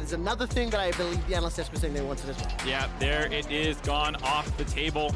is another thing that I believe the analyst desk was saying they wanted as well. Yeah, there it is, gone off the table.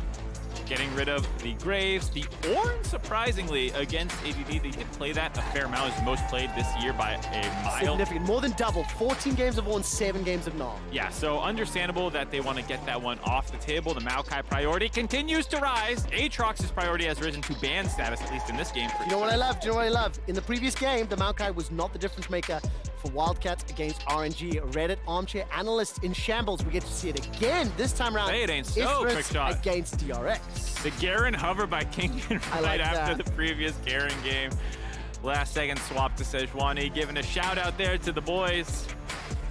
Getting rid of the Graves. The Ornn, surprisingly, against ADD, they did play that a fair amount. It's most played this year by a mile. Significant, more than double. 14 games of Ornn, 7 games of Gnar. Yeah, so understandable that they want to get that one off the table. The maokai priority continues to rise. Aatrox's priority has risen to ban status, at least in this game. You know what I love? Do you know what I love? In the previous game, the maokai was not the difference maker for Wildcats against RNG. Reddit armchair analysts in shambles. We get to see it again this time around. Hey, it ain't so. Quick shot against DRX. The Garen hover by Kingen right after that. the previous Garen game. Last second swap to Sejuani, giving a shout out there to the boys.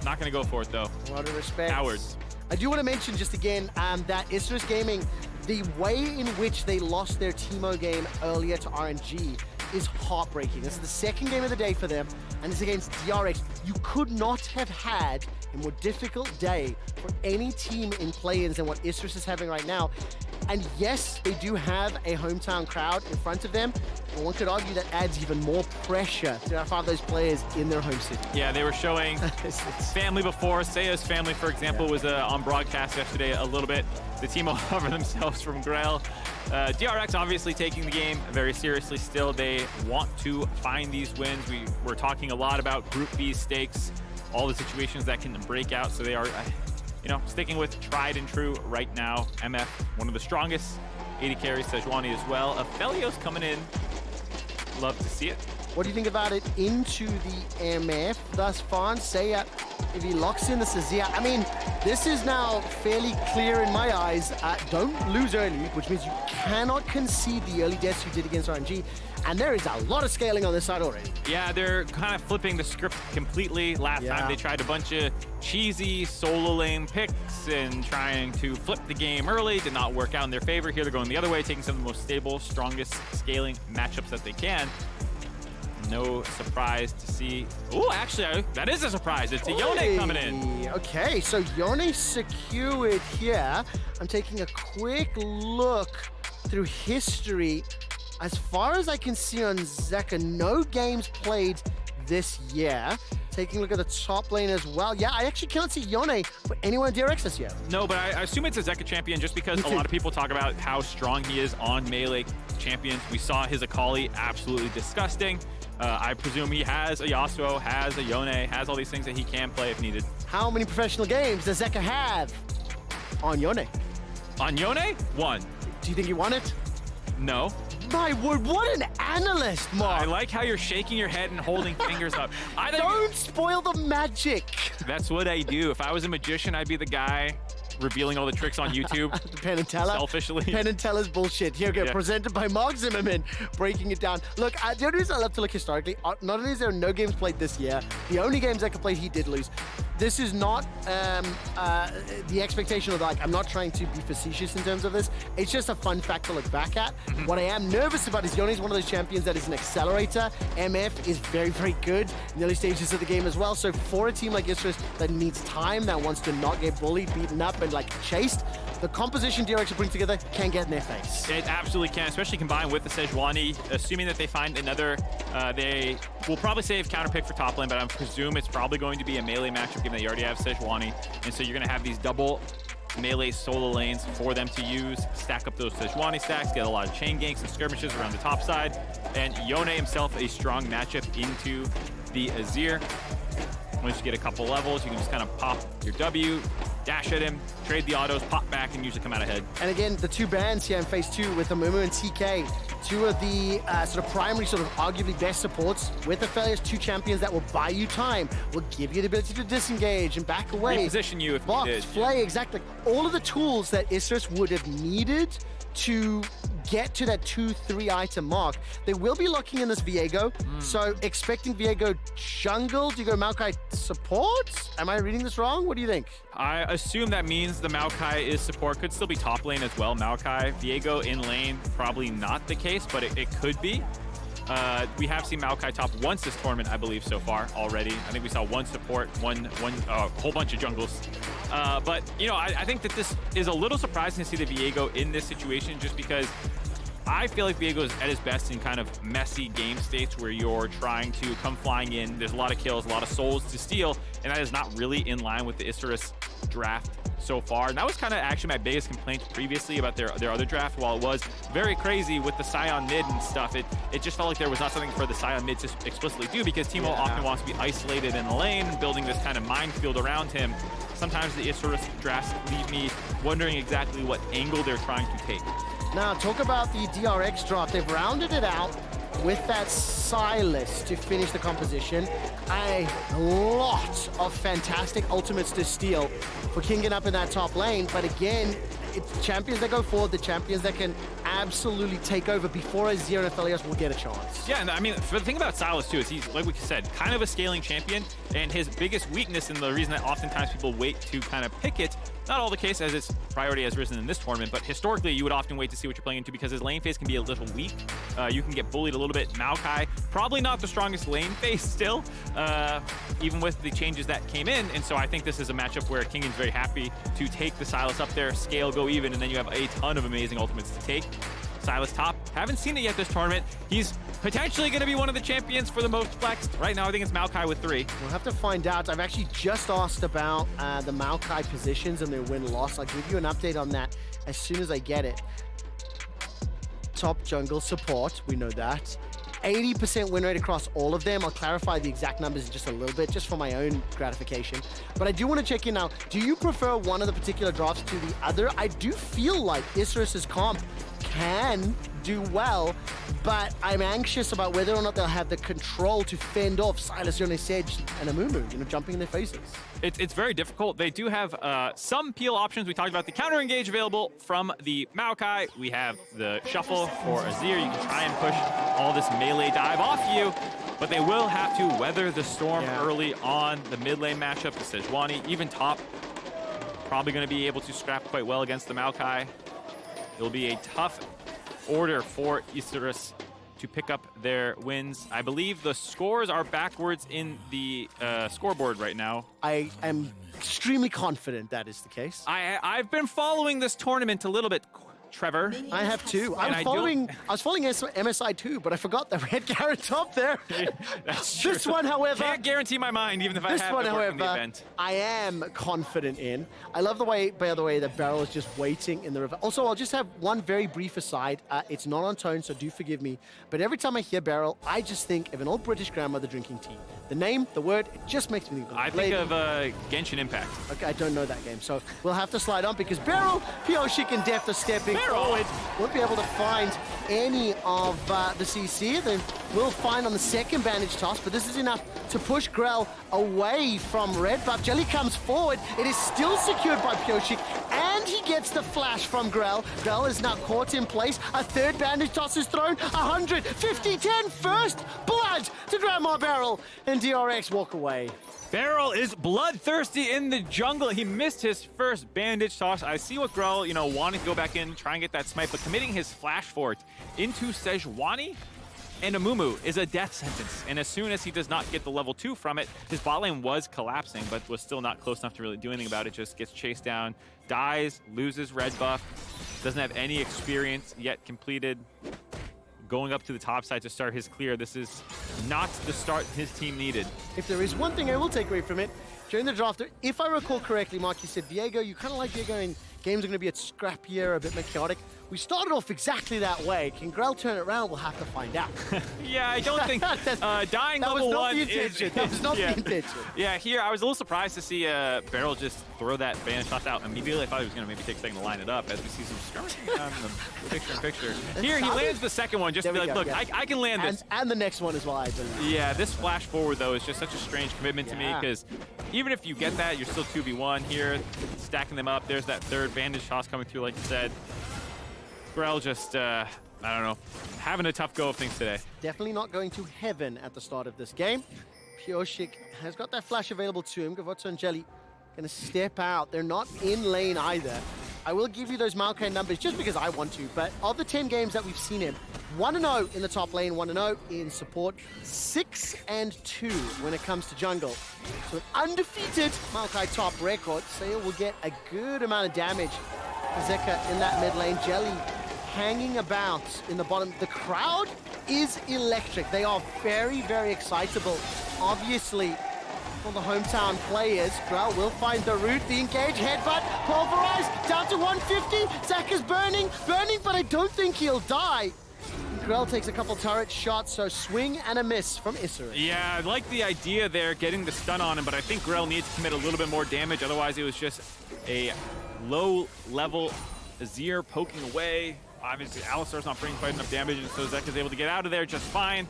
Not gonna go for it though. A lot of respect. Cowards. I do want to mention just again that Isurus Gaming, the way in which they lost their Teemo game earlier to RNG is heartbreaking. This is the second game of the day for them, and it's against DRX. You could not have had a more difficult day for any team in play-ins than what Isurus is having right now. And yes, they do have a hometown crowd in front of them, but one could argue that adds even more pressure to have those players in their home city. Yeah, they were showing family before. Seiya's family, for example, was on broadcast yesterday a little bit. The team all over themselves from Grell. DRX obviously taking the game very seriously still. They want to find these wins. We were talking a lot about Group B stakes, all the situations that can break out, so they are sticking with tried and true right now. MF, one of the strongest. AD carries Sejuani as well. Aphelios coming in. Love to see it. What do you think about it into the MF thus far? Seiya, if he locks in the Azir, I mean, this is now fairly clear in my eyes. Don't lose early, which means you cannot concede the early deaths you did against RNG. And there is a lot of scaling on this side already. Yeah, they're kind of flipping the script completely. Last time they tried a bunch of cheesy solo lane picks and trying to flip the game early. Did not work out in their favor. Here they're going the other way, taking some of the most stable, strongest scaling matchups that they can. No surprise to see. Oh, actually, that is a surprise. It's a Yone coming in. Okay, so Yone secured here. I'm taking a quick look through history. As far as I can see on Zeka, no games played this year. Taking a look at the top lane as well. Yeah, I actually cannot see Yone for anyone in DRX this year. No, but I assume it's a Zeka champion just because a lot of people talk about how strong he is on melee champions. We saw his Akali, absolutely disgusting. I presume he has a Yasuo, has a Yone, has all these things that he can play if needed. How many professional games does Zeka have on Yone? On Yone? 1. Do you think he won it? No. My word, what an analyst, Mark. I like how you're shaking your head and holding fingers up. Don't spoil the magic. That's what I do. If I was a magician, I'd be the guy revealing all the tricks on YouTube. The Penn and Teller. Selfishly. Penn and Teller's bullshit. Here we go. Presented by Mark Zimmerman, breaking it down. Look, the only reason I love to look historically, not only is there no games played this year, the only games Zeka played, he did lose. This is not the expectation of, like, I'm not trying to be facetious in terms of this. It's just a fun fact to look back at. What I am nervous about is Yone is one of those champions that is an accelerator. MF is very, very good in the early stages of the game as well. So for a team like Isurus that needs time, that wants to not get bullied, beaten up, and like chased, the composition DRX will bring together can get in their face. It absolutely can, especially combined with the Sejuani. Assuming that they find another, they will probably save counter pick for top lane, but I presume it's probably going to be a melee matchup given that you already have Sejuani. And so you're going to have these double melee solo lanes for them to use, stack up those Sejuani stacks, get a lot of chain ganks and skirmishes around the top side. And Yone himself, a strong matchup into the Azir. Once you get a couple levels, you can just kind of pop your W, dash at him, trade the autos, pop back, and usually come out ahead. And again, the two bans here in phase 2 with amumu and TK, two of the sort of primary, sort of arguably best supports with Aphelios, two champions that will buy you time, will give you the ability to disengage and back away. Reposition you if box, you did. Flay, exactly. All of the tools that Isurus would have needed to get to that 2-3 item mark. They will be locking in this Viego, so expecting Viego jungle. Do you go maokai support? Am I reading this wrong? What do you think? I assume that means the maokai is support. Could still be top lane as well. Maokai, Viego in lane, probably not the case, but it could be. We have seen maokai top once this tournament, I believe, so far already. I think we saw one support, one whole bunch of jungles. But, you know, I think that this is a little surprising to see the Viego in this situation just because I feel like Viego is at his best in kind of messy game states where you're trying to come flying in. There's a lot of kills, a lot of souls to steal, and that is not really in line with the Isurus draft so far. And that was kind of actually my biggest complaint previously about their other draft. While it was very crazy with the Scion mid and stuff, it just felt like there was not something for the Scion mid to explicitly do, because Teemo often wants to be isolated in the lane, building this kind of minefield around him. Sometimes the Isurus drafts leave me wondering exactly what angle they're trying to take. Now, talk about the DRX draft. They've rounded it out with that Sylas to finish the composition. A lot of fantastic ultimates to steal for Kingen up in that top lane. But again, it's champions that go forward, the champions that can absolutely take over before Azir and Aphelios will get a chance. Yeah, and I mean, the thing about Sylas too is he's, like we said, kind of a scaling champion, and his biggest weakness, and the reason that oftentimes people wait to kind of pick it, not all the case as its priority has risen in this tournament, but historically you would often wait to see what you're playing into because his lane phase can be a little weak. You can get bullied a little bit. Maokai, probably not the strongest lane phase still, even with the changes that came in, and so I think this is a matchup where Kingen's very happy to take the Sylas up there, scale, go even, and then you have a ton of amazing ultimates to take. Sylas top, haven't seen it yet this tournament. He's potentially going to be one of the champions for the most flexed. Right now, I think it's maokai with 3. We'll have to find out. I've actually just asked about the maokai positions and their win-loss. I'll give you an update on that as soon as I get it. Top jungle support, we know that. 80% win rate across all of them. I'll clarify the exact numbers in just a little bit, just for my own gratification. But I do want to check in now. Do you prefer one of the particular drafts to the other? I do feel like Isurus' comp can do well, but I'm anxious about whether or not they'll have the control to fend off Sylas, Yone, Sej, and amumu, jumping in their faces. It's very difficult. They do have some peel options. We talked about the counter engage available from the Maokai. We have the shuffle for Azir. You can try and push all this melee dive off you, but they will have to weather the storm early on. The mid lane matchup, the Sejuani, even top, probably going to be able to scrap quite well against the Maokai. It'll be a tough order for Isurus to pick up their wins. I believe the scores are backwards in the scoreboard right now. I am extremely confident that is the case. I've been following this tournament a little bit, Trevor. I have too. I was following MSI too, but I forgot the red carrot top there. That's true. This one, however, can't guarantee my mind, even if I have to work in the event. I am confident in. I love the way, by the way, that BeryL is just waiting in the river. Also, I'll just have one very brief aside. It's not on tone, so do forgive me. But every time I hear BeryL, I just think of an old British grandmother drinking tea. The name, the word, it just makes me think of I think of Genshin Impact. Okay, I don't know that game, so we'll have to slide on because BeryL, Pyosik, and Deft are stepping forward. Won't be able to find any of the CC. Then we'll find on the second bandage toss, but this is enough to push Grell away from red buff. Jelly comes forward. It is still secured by Pyosik, and he gets the flash from Grell. Grell is now caught in place. A third bandage toss is thrown. 150, 10, first blood to Grandma BeryL, and DRX walk away. BeryL is bloodthirsty in the jungle. He missed his first bandage toss. I see what Grell, wanting to go back in, try and get that smite, but committing his flash fort into Sejuani and amumu is a death sentence. And as soon as he does not get the level 2 from it, his bot lane was collapsing, but was still not close enough to really do anything about it. Just gets chased down, dies, loses red buff, doesn't have any experience yet completed. Going up to the top side to start his clear. This is not the start his team needed. If there is one thing I will take away from it, during the draft, if I recall correctly, Mark, you said Viego, you kind of like Viego and games are going to be a bit scrappier, a bit more chaotic. We started off exactly that way. Can Grell turn it around? We'll have to find out. Yeah, I don't think dying level 1 is... That was not the intention. Yeah, here I was a little surprised to see BeryL just throw that bandage toss out immediately. I thought he was going to maybe take a second to line it up as we see some skirmishing on the picture-in-picture. Here, he lands the second one just to be like, look, I can land this. And the next one as well, I believe. Yeah, this flash forward, though, is just such a strange commitment to me because even if you get that, you're still 2v1 here, stacking them up. There's that third bandage toss coming through, like you said. Grell just, I don't know, having a tough go of things today. Definitely not going to heaven at the start of this game. Pyosik has got that flash available to him. Gavotto and Jelly going to step out. They're not in lane either. I will give you those maokai numbers just because I want to, but of the 10 games that we've seen him, 1-0 in the top lane, 1-0 in support, 6-2 when it comes to jungle. So an undefeated maokai top record. Seiya will get a good amount of damage. Zeka in that mid lane. Jelly hanging about in the bottom. The crowd is electric. They are very, very excitable. Obviously, for the hometown players, Grell will find the route, the engage, headbutt, pulverized, down to 150. Zeka's burning, but I don't think he'll die. Grell takes a couple turret shots, so swing and a miss from Isurus. Yeah, I like the idea there, getting the stun on him, but I think Grell needs to commit a little bit more damage. Otherwise, it was just a low-level Azir poking away. Obviously, Alistar's not bringing quite enough damage, and so Zeka's able to get out of there just fine.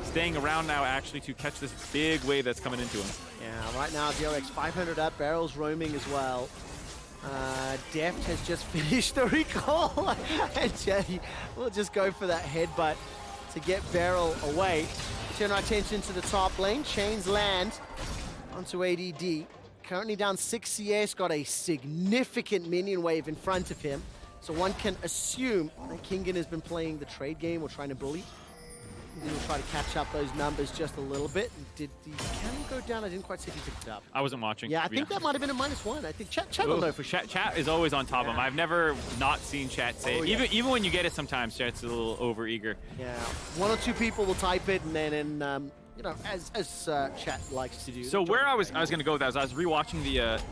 Staying around now, actually, to catch this big wave that's coming into him. Yeah, right now, DRX 500 up, BeryL's roaming as well. Deft has just finished the recall, and Jelly will just go for that headbutt to get BeryL away. Turn our attention to the top lane. Chains land onto ADD. Currently down 6 CS, got a significant minion wave in front of him. So one can assume that Kingen has been playing the trade game or trying to bully. He'll try to catch up those numbers just a little bit. Did the cannon go down? I didn't quite see if he picked it up. I wasn't watching. Yeah, I think that might have been a -1. I think chat will know for sure. Chat is always on top of him. I've never not seen chat say it. yeah. Even when you get it sometimes, chat's a little over-eager. Yeah, 1 or 2 people will type it, and then you know, as chat likes to do. So where I was going to go with that is I was rewatching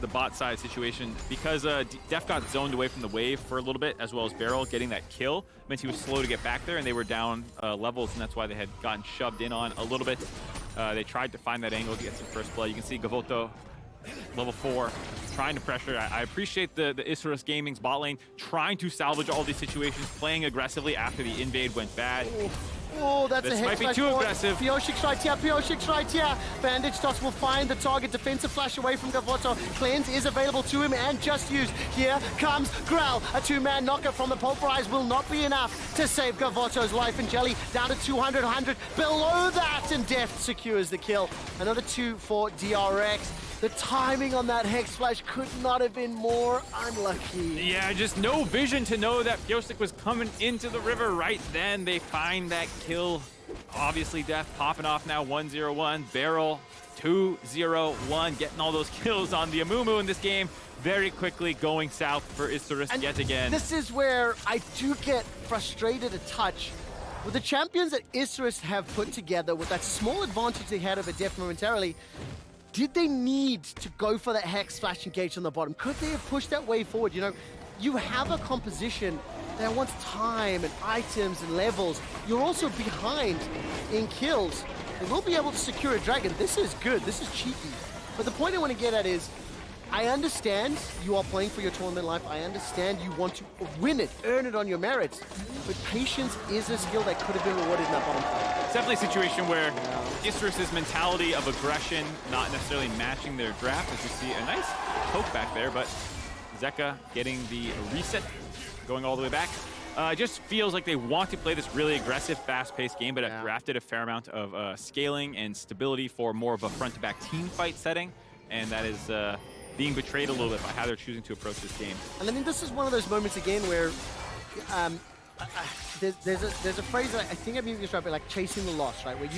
the bot side situation because Deft got zoned away from the wave for a little bit, as well as BeryL getting that kill meant he was slow to get back there, and they were down levels, and that's why they had gotten shoved in on a little bit. They tried to find that angle to get some first blood. You can see Gavotto, level 4, trying to pressure. I appreciate the Isurus Gaming's bot lane trying to salvage all these situations, playing aggressively after the invade went bad. Oh, that's this a might be too aggressive. Pyosik's right here, Pyosik's right here. Bandage toss will find the target. Defensive flash away from Gavotto. Cleanse is available to him and just used. Here comes Grell. A 2-man knocker from the pulverize will not be enough to save Gavotto's life. And Jelly down to 200, 100. Below that, and Deft secures the kill. Another 2 for DRX. The timing on that Hex Flash could not have been more unlucky. Yeah, just no vision to know that Pyosik was coming into the river right then. They find that kill. Obviously, Deft popping off now, 1-0-1. BeryL, 2-0-1, getting all those kills on the amumu in this game. Very quickly going south for Isurus yet again. This is where I do get frustrated a touch. With the champions that Isurus have put together, with that small advantage they had over Deft momentarily, did they need to go for that Hex Flash engage on the bottom? Could they have pushed that way forward? You know, you have a composition that wants time and items and levels. You're also behind in kills. They will be able to secure a dragon. This is good. This is cheeky. But the point I want to get at is, I understand you are playing for your tournament life. I understand you want to win it, earn it on your merits. But patience is a skill that could have been rewarded in that bottom fight. It's definitely a situation where Isurus' mentality of aggression not necessarily matching their draft, as you see a nice poke back there, but Zeka getting the reset, going all the way back. It just feels like they want to play this really aggressive, fast-paced game, but have drafted a fair amount of scaling and stability for more of a front-to-back team fight setting, and that is being betrayed a little bit by how they're choosing to approach this game. And I mean, this is one of those moments again where there's a phrase that I think I've used describe it like chasing the loss, right? Where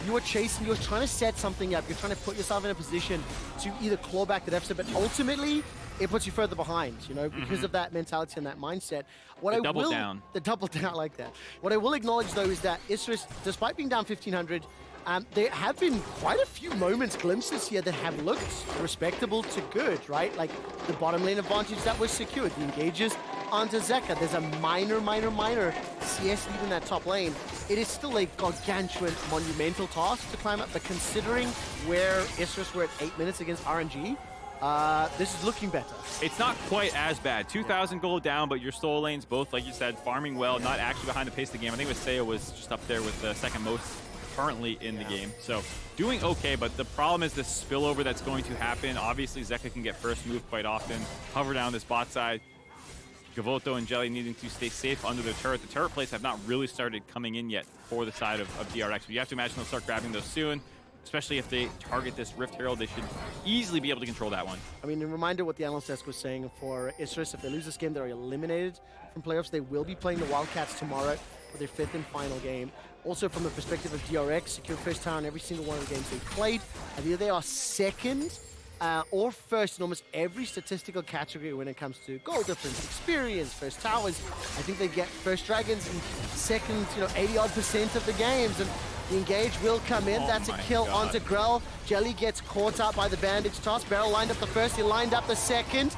you are chasing, you're trying to set something up, you're trying to put yourself in a position to either claw back the deficit, but ultimately it puts you further behind, you know, because of that mentality and that mindset. The double down, I like that. What I will acknowledge though is that Isurus, despite being down 1,500, there have been quite a few moments, glimpses here that have looked respectable to good, right? Like the bottom lane advantage that was secured, the engages onto Zeka. There's a minor CS lead in that top lane. It is still a gargantuan, monumental task to climb up, but considering where Isurus were at 8 minutes against RNG, this is looking better. It's not quite as bad. 2,000 gold down, but your solo lanes both, like you said, farming well, not actually behind the pace of the game. I think Seiya was just up there with the second most currently in the game. So doing okay, but the problem is this spillover that's going to happen. Obviously, Zeka can get first move quite often, hover down this bot side. Gavotto and Jelly needing to stay safe under the turret. The turret plays have not really started coming in yet for the side of DRX, but you have to imagine they'll start grabbing those soon, especially if they target this Rift Herald. They should easily be able to control that one. I mean, a reminder what the analyst desk was saying for Isurus, if they lose this game, they're eliminated from playoffs. They will be playing the Wildcats tomorrow for their 5th and final game. Also, from the perspective of DRX, secure first tower in every single one of the games they've played. I think they are second or first in almost every statistical category when it comes to goal difference, experience, first towers. I think they get first dragons in second, 80-odd% of the games. And the engage will come in. That's a kill onto Grell. Jelly gets caught up by the bandage toss. BeryL lined up the first, he lined up the second.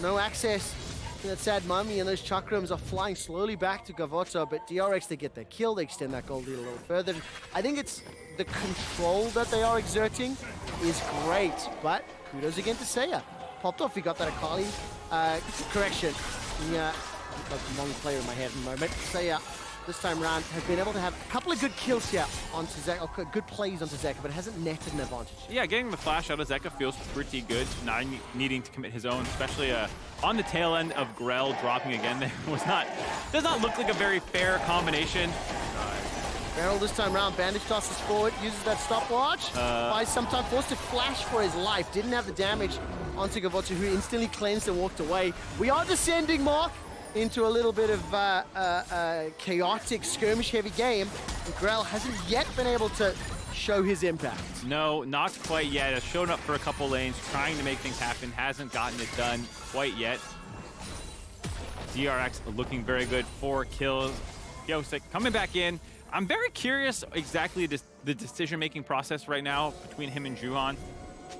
No access to that sad mummy, and those chakrams are flying slowly back to Gavotto, but DRX, they get their kill, they extend that gold lead a little further. I think it's the control that they are exerting is great, but kudos again to Seiya. Popped off, he got that Akali. Correction. Yeah, got the wrong player in my head in the moment. Seiya, this time around, have been able to have a couple of good kills here onto Zeka, or good plays onto Zeka, but it hasn't netted an advantage. Yeah, getting the flash out of Zeka feels pretty good, not needing to commit his own, especially on the tail end of Grell dropping again. There does not look like a very fair combination. BeryL this time around, bandage tosses forward, uses that stopwatch, by sometime forced to flash for his life, didn't have the damage onto Gavotto, who instantly cleansed and walked away. We are descending, Mark, into a little bit of chaotic, skirmish-heavy game, and Grell hasn't yet been able to show his impact. No, not quite yet. Has shown up for a couple lanes, trying to make things happen, hasn't gotten it done quite yet. DRX looking very good, 4 kills. Pyosik coming back in. I'm very curious exactly the decision-making process right now between him and Juhan.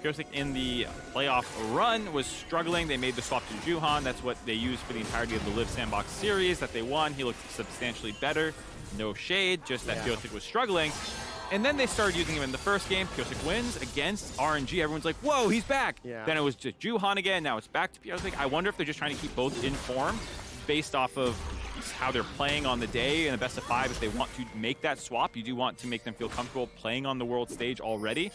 Pyosik in the playoff run was struggling. They made the swap to Juhan. That's what they used for the entirety of the Live Sandbox series that they won. He looked substantially better. No shade, just that Pyosik was struggling. And then they started using him in the first game. Pyosik wins against RNG. Everyone's like, whoa, he's back. Yeah. Then it was just Juhan again. Now it's back to Pyosik. I wonder if they're just trying to keep both in form based off of how they're playing on the day in the best of 5. If they want to make that swap, you do want to make them feel comfortable playing on the world stage already.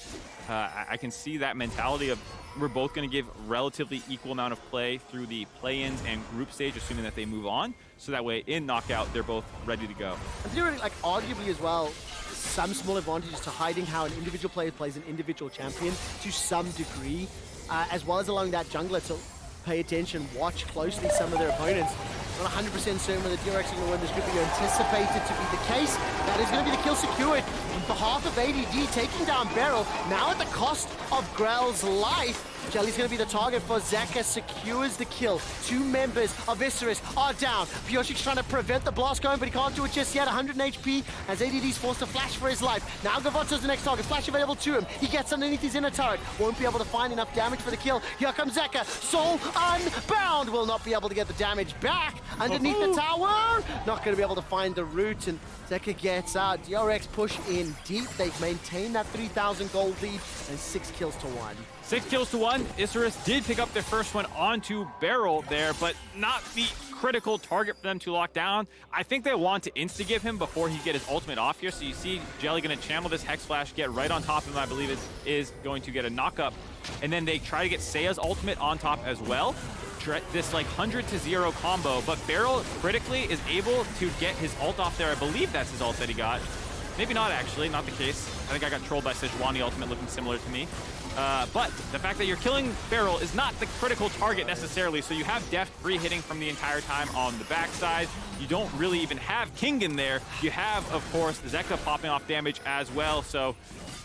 I can see that mentality of we're both going to give relatively equal amount of play through the play-ins and group stage, assuming that they move on. So that way in knockout, they're both ready to go. I think arguably as well, some small advantages to hiding how an individual player plays an individual champion to some degree, as well as allowing that jungler to pay attention, watch closely some of their opponents. Not 100% certain whether DRX are going to win this group, but you anticipate it to be the case. That is going to be the kill secured on behalf of ADD, taking down BeryL, now at the cost of Grell's life. Jelly's going to be the target for Zeka, secures the kill. 2 members of Isurus are down. Pyosik's trying to prevent the blast going, but he can't do it just yet. 100 HP as ADD's forced to flash for his life. Now Gavotto's the next target. Flash available to him. He gets underneath his inner turret. Won't be able to find enough damage for the kill. Here comes Zeka. Soul unbound. Will not be able to get the damage back. Underneath the tower. Not going to be able to find the root, and Zeka gets out. DRX push in deep. They've maintained that 3,000 gold lead and 6 kills to 1. 6 kills to 1. Isurus did pick up their first one onto BeryL there, but not the critical target for them to lock down. I think they want to insta-give him before he get his ultimate off here. So you see Jelly going to channel this Hex Flash, get right on top of him. I believe it is going to get a knock-up. And then they try to get Seiya's ultimate on top as well. This like 100-0 combo, but BeryL critically is able to get his ult off there. I believe that's his ult that he got. Maybe not actually, not the case. I think I got trolled by Sejuani ultimate looking similar to me. But the fact that you're killing BeryL is not the critical target necessarily, so you have Deft free hitting from the entire time on the backside. You don't really even have Kingen there. You have, of course, Zeka popping off damage as well, so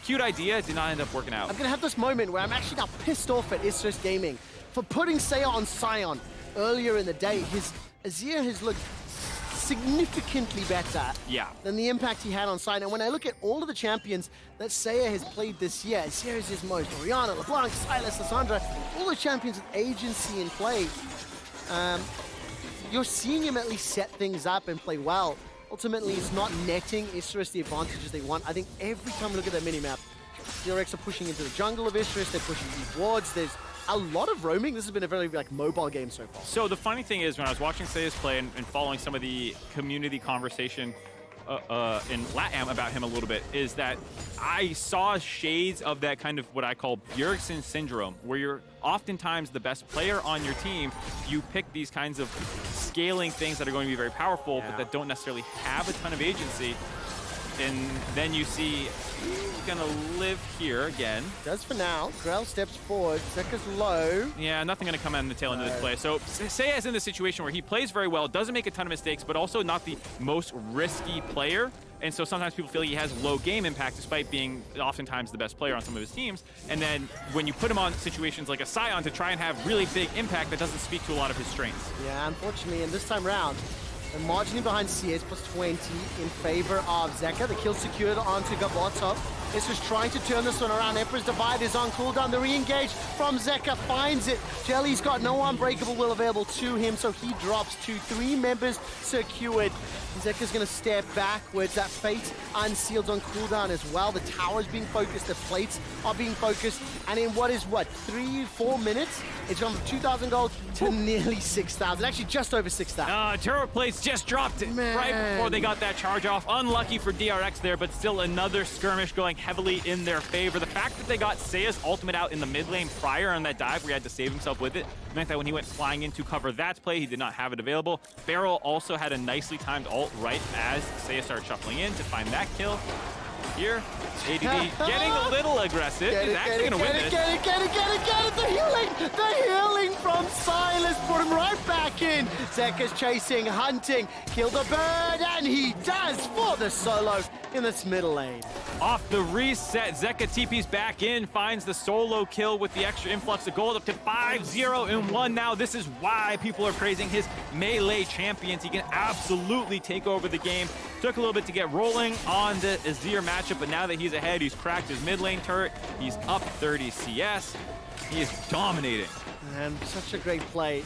cute idea, did not end up working out. I'm gonna have this moment where I'm actually now pissed off at Isurus Gaming for putting Seiya on Sion earlier in the day. His Azir has looked significantly better than the impact he had on Sion. And when I look at all of the champions that Seiya has played this year, Azir is his most. Orianna, LeBlanc, Sylas, Lissandra, all the champions with agency in play. You're seeing him at least set things up and play well. Ultimately, it's not netting Isurus the advantages they want. I think every time we look at that minimap, DRX are pushing into the jungle of Isurus, they're pushing deep wards, there's a lot of roaming. This has been a very mobile game so far. So the funny thing is, when I was watching Seiya's play and following some of the community conversation in LATAM about him a little bit, is that I saw shades of that kind of what I call Bjergsen syndrome, where you're oftentimes the best player on your team. You pick these kinds of scaling things that are going to be very powerful, but that don't necessarily have a ton of agency. and then you see he's gonna live here again. Does for now. Grell steps forward. Zeka's low. Yeah, nothing gonna come out in the tail end of this play. So Seiya's in the situation where he plays very well, doesn't make a ton of mistakes, but also not the most risky player. And so sometimes people feel he has low game impact despite being oftentimes the best player on some of his teams. And then when you put him on situations like a Scion to try and have really big impact, that doesn't speak to a lot of his strengths. Yeah, unfortunately, and this time round, they're margining behind CS plus 20 in favor of Zeka. The kill secured onto Gavotto. This was trying to turn this one around. Emperor's Divide is on cooldown. The re-engage from Zeka finds it. Jelly's got no unbreakable will available to him, so he drops to 3 members secured. Zeka's going to step backwards. That Fate unsealed on cooldown as well. The tower's being focused, the plates are being focused, and in what is, 3-4 minutes, it's gone from 2,000 gold to nearly 6,000. Actually, just over 6,000. Turret plates just dropped it right before they got that charge off. Unlucky for DRX there, but still another skirmish going heavily in their favor. The fact that they got Seiya's ultimate out in the mid lane prior on that dive where he had to save himself with it meant that when he went flying in to cover that play, he did not have it available. BeryL also had a nicely timed ult right as Seiya started shuffling in to find that kill. Here, ADD getting a little aggressive. He's actually going to win this. Get it! The healing from Sylas put him right back in. Zeka's chasing, hunting, killed a bird, and he does for the solo in this middle lane. Off the reset, Zeka TP's back in, finds the solo kill with the extra influx of gold up to 5-0-1 now. This is why people are praising his melee champions. He can absolutely take over the game. Took a little bit to get rolling on the Azir matchup, but now that he's ahead, he's cracked his mid lane turret. He's up 30 CS. He is dominating. And such a great play.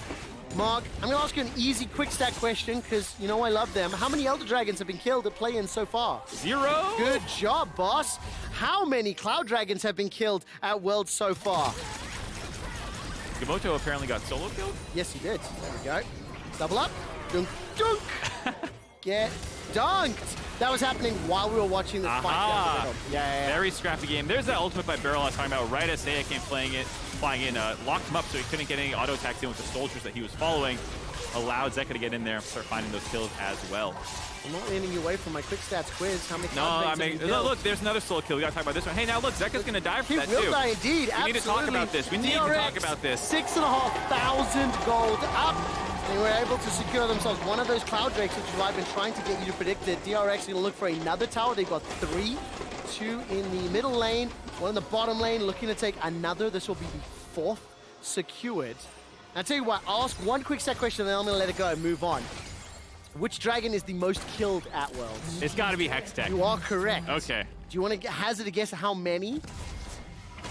Mark, I'm going to ask you an easy, quick stat question, because you know I love them. How many Elder Dragons have been killed at play-ins so far? 0. Good job, boss. How many Cloud Dragons have been killed at Worlds so far? Gavotto apparently got solo killed? Yes, he did. There we go. Double up. Dunk, dunk. Get dunked. That was happening while we were watching this fight down the middle. Yeah. Very scrappy game. There's that ultimate by BeryL I was talking about right as Seiya came flying in, locked him up so he couldn't get any auto attacks in with the soldiers that he was following. Allowed Zeka to get in there and start finding those kills as well. I'm not leaning you away from my quick stats quiz. How many look, there's another solo kill. We gotta talk about this one. Hey, now look, Zeka's gonna die for that too. He will die indeed. We need to talk about this. We need to talk about this. 6,500 gold up. They were able to secure themselves one of those Cloud Drakes, which is what I've been trying to get you to predict it. DRX going to look for another tower. They've got 3. 2 in the middle lane, 1 in the bottom lane, looking to take another. This will be the 4th secured. I'll tell you what, I'll ask one quick set question, and then I'm going to let it go and move on. Which dragon is the most killed at Worlds? It's got to be Hextech. You are correct. Okay. Do you want to hazard a guess at how many?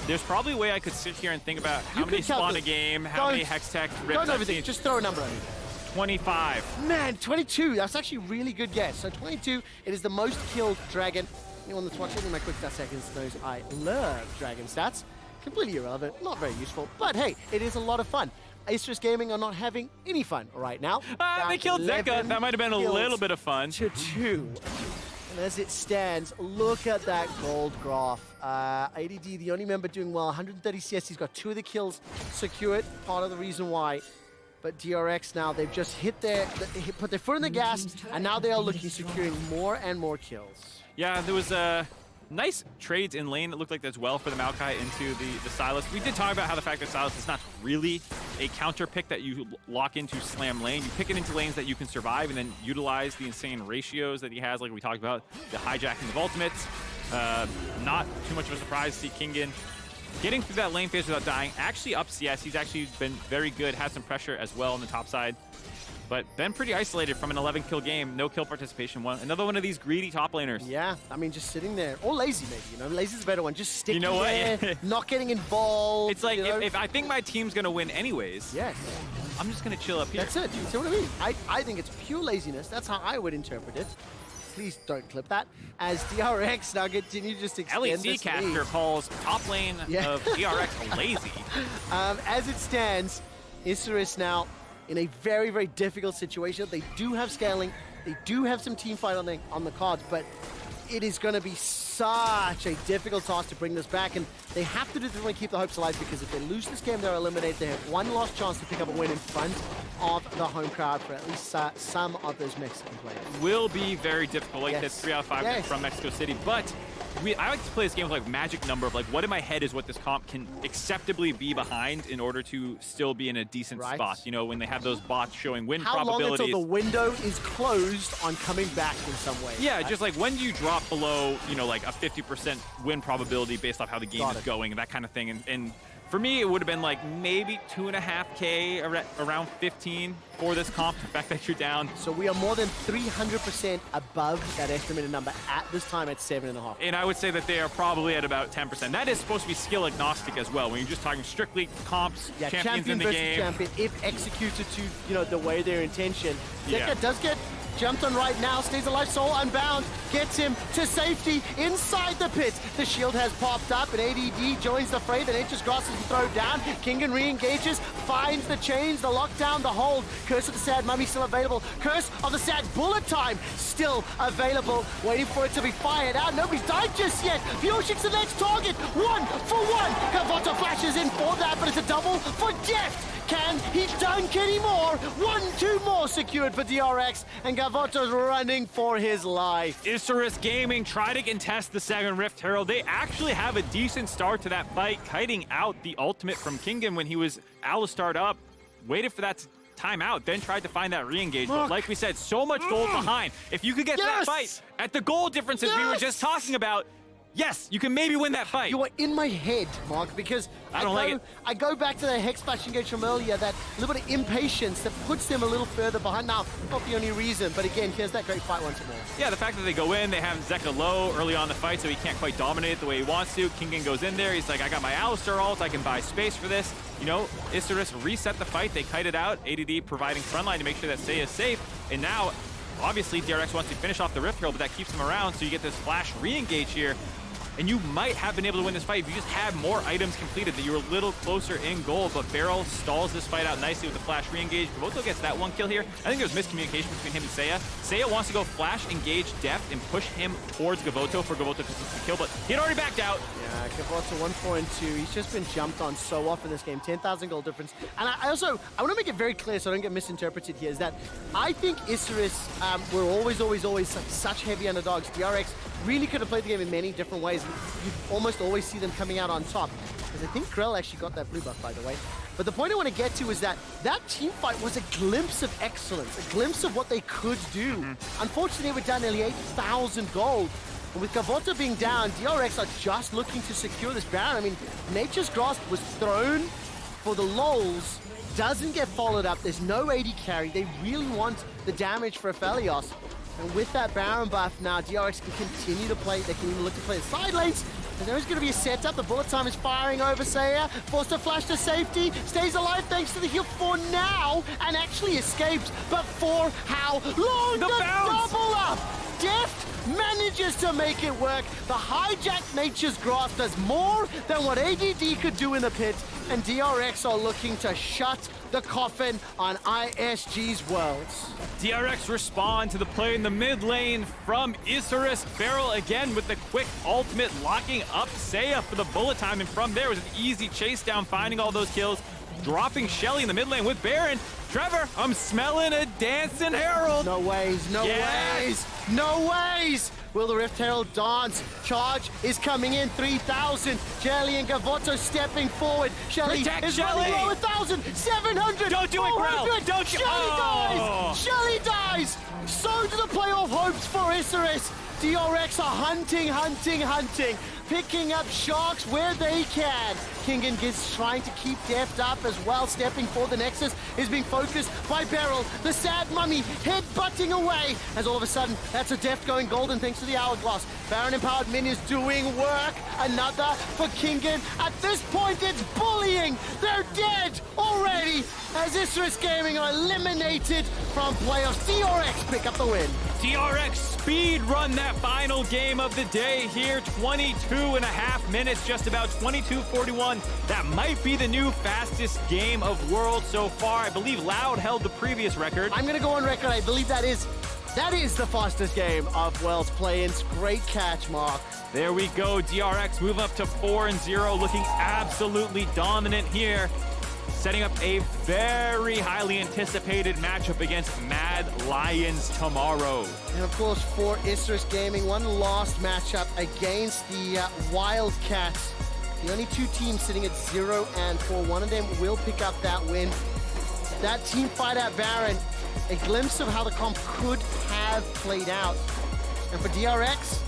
There's probably a way I could sit here and think about how many spawn a game, how many Hextech rips I've seen. Just throw a number on it. 25. Man, 22. That's actually a really good guess. So 22, it is the most killed dragon. Anyone that's watching my quick stat seconds knows I love dragon stats. Completely irrelevant, not very useful, but hey, it is a lot of fun. Isurus Gaming are not having any fun right now. They killed Zeka. That might have been a little bit of fun. To 2. And as it stands, look at that gold graph. ADD, the only member doing well, 130 CS. He's got 2 of the kills secured. Part of the reason why. But DRX now, they've just put their foot on the gas, and now they are looking, securing more and more kills. Yeah, there was nice trades in lane that looked like as well for the Maokai into the Sylas. We did talk about how the fact that Sylas is not really a counter pick that you lock into slam lane. You pick it into lanes that you can survive and then utilize the insane ratios that he has, like we talked about, the hijacking of ultimates. Not too much of a surprise to see Kingen getting through that lane phase without dying. Actually up CS, he's actually been very good, had some pressure as well on the top side. But been pretty isolated from an 11-kill game, no kill participation. Another one of these greedy top laners. Yeah, I mean, just sitting there. Or lazy, maybe, you know. Lazy's a better one. Just sticking there, not getting involved. It's like, if I think my team's going to win anyways, yes, I'm just going to chill up here. That's it. You see what I mean? I think it's pure laziness. That's how I would interpret it. Please don't clip that. As DRX now continue to just extend this lead. LEC caster calls top lane of DRX lazy. As it stands, Isurus now in a very, very difficult situation. They do have scaling. They do have some team fight on the cards, but it is going to be such a difficult task to bring this back, and they have to do this to keep the hopes alive, because if they lose this game, they're eliminated. They have one last chance to pick up a win in front of the home crowd for at least some of those Mexican players. Will be very difficult. Like Yes. that's 3 out of 5 Yes. from Mexico City, but I like to play this game with like magic number of like what in my head is what this comp can acceptably be behind in order to still be in a decent Right. spot. You know, when they have those bots showing win How long probabilities. until the window is closed on coming back in some way? Yeah, just like when do you drop below, you know, like a 50% win probability based off how the game Got is it. going and that kind of thing. And for me, it would have been like maybe 2.5K, around 15 for this comp. The fact that you're down. So we are more than 300% above that estimated number at this time at 7.5. And I would say that they are probably at about 10%. That is supposed to be skill agnostic as well. When you're just talking strictly comps, Yeah, champions champion in the versus game. champion, if executed to, you know, the way their intention. Yeah. Zeka does get jumped on right now, stays alive, soul unbound, gets him to safety inside the pit. The shield has popped up, and ADD joins the fray. The Nature's Grass is thrown down. Kingen re-engages, finds the chains, the lockdown, the hold. Curse of the Sad Mummy still available. Curse of the Sad Bullet Time still available, waiting for it to be fired out. Nobody's died just yet. Pyosik's the next target. 1 for 1. Gavotto flashes in for that, but it's a double for Deft. Can he dunk anymore? 1-2 more secured for DRX, and Gavotto's running for his life. Isurus Gaming try to contest the second Rift Herald. They actually have a decent start to that fight, kiting out the ultimate from Kingen when he was Alistar'd up, waited for that time out, then tried to find that re-engage. But like we said, so much gold behind. If you could get to that fight at the goal differences we were just talking about, yes, you can maybe win that fight. You are in my head, Mark, because I go back to the Hex Flash engage from earlier, that little bit of impatience that puts them a little further behind. Now, not the only reason, but again, here's that great fight once more. Yeah, the fact that they go in, they have Zeka low early on in the fight, so he can't quite dominate the way he wants to. Kingen goes in there, he's like, I got my Alistar ult, I can buy space for this. You know, Isurus reset the fight, they kite it out, ADD providing frontline to make sure that seiya is safe, and now, obviously, DRX wants to finish off the Rift Herald, but that keeps him around, so you get this flash re-engage here. And you might have been able to win this fight if you just had more items completed, that you were a little closer in goal, but BeryL stalls this fight out nicely with the flash re-engage. Gavotto gets that one kill here. I think there's miscommunication between him and seiya. Seiya wants to go flash, engage Deft, and push him towards Gavotto for Gavotto to complete the kill, but he had already backed out. Yeah, Gavotto 1-4-2. He's just been jumped on so often this game. 10,000 gold difference. And I want to make it very clear so I don't get misinterpreted here, is that I think Isurus were always such heavy underdogs. DRX really could have played the game in many different ways. You almost always see them coming out on top. Because I think Grell actually got that blue buff, by the way. But the point I want to get to is that team fight was a glimpse of excellence, a glimpse of what they could do. Unfortunately, we're down nearly 8,000 gold. And with Gavotto being down, DRX are just looking to secure this Baron. I mean, Nature's Grasp was thrown for the lols, doesn't get followed up. There's no AD carry. They really want the damage for Aphelios. And with that Baron buff now, DRX can continue to play. They can even look to play the side lanes. And there is going to be a setup. The bullet time is firing over seiya. Forced to flash to safety. Stays alive thanks to the heal for now. And actually escapes. But for how long? The double up! Deft manages to make it work. The hijacked Nature's Grasp does more than what ADD could do in the pit. And DRX are looking to shut the coffin on ISG's Worlds. DRX respond to the play in the mid lane from Isurus. BeryL again with the quick ultimate, locking up seiya for the bullet time, and from there was an easy chase down, finding all those kills, dropping Shelly in the mid lane with Baron. Trevor, I'm smelling a dancing herald. No ways, no ways, no ways! Will the Rift Herald dance? Charge is coming in, 3,000. Shelly and Gavotto stepping forward. Shelly is running low, 1,700. Don't do it, Grell. Don't you? Shelly dies. Shelly dies. So do the playoff hopes for Isurus. DRX are hunting. Picking up sharks where they can. Kingen is trying to keep Deft up as well. Stepping for the Nexus is being focused by BeryL. The Sad Mummy head-butting away. As all of a sudden, that's a Deft going golden thanks to the Hourglass. Baron Empowered Min is doing work. Another for Kingen. At this point, it's bullying. They're dead already. As Isurus Gaming are eliminated from playoffs. DRX pick up the win. DRX speed run that final game of the day here. 22.5 minutes, just about 22:41. That might be the new fastest game of Worlds so far. I believe Loud held the previous record. I'm going to go on record. I believe that is That is the fastest game of World's Play-Ins. Great catch, Mark. There we go. DRX move up to 4-0, looking absolutely dominant here. Setting up a very highly anticipated matchup against Mad Lions tomorrow. And of course, for Isurus Gaming, one last matchup against the Wildcats. The only two teams sitting at 0-4. One of them will pick up that win. That team fight at Baron, a glimpse of how the comp could have played out. And for DRX,